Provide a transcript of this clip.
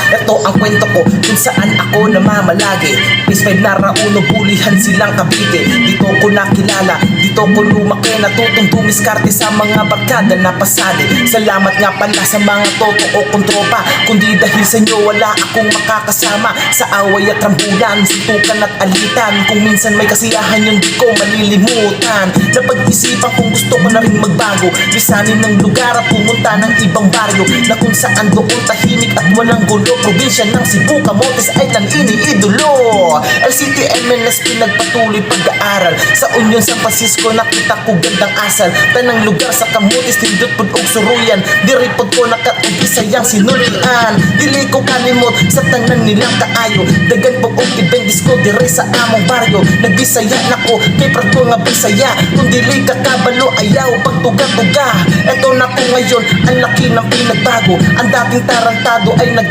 Ito ang kwento ko kung saan ako namamalagi. PS5 na Rauno, bulihan silang Cavite. Dito ko nakilala, dito ko lumaki. Natutong dumiskarte sa mga barkada na pasali. Salamat nga pala sa mga totoo kong tropa. Kundi dahil sa inyo wala akong makakasama sa away at rambulan, sintukan at alitan. Kung minsan may kasiyahan yung di ko malilimutan. Napag-isipan kung gusto ko na rin magbago, lisanin ng lugar at pumunta ng ibang baryo na kung saan doon tahimik at walang gulo. Probinsya ng Cebu, Camotes Island, iniidolo. LCT-MNS pinagpatuloy pag-aaral sa Union San Francisco, nakita ko gandang asal. Tanang lugar sa Camotes, tindot pud og suruyan. Diripod ko nakatumpisa yang sinulian. Dili ko kalimot sa tanan nilang kaayo. Dagan po og ibendis ko dire sa among baryo. Nagbisaya na ko, kay prad ko nga bisaya. Kung dili ka kabalo, ayaw pagtuga-tuga. Eto na ko ngayon, ang laki ng pinagbago. Ang dating tarantado ay naging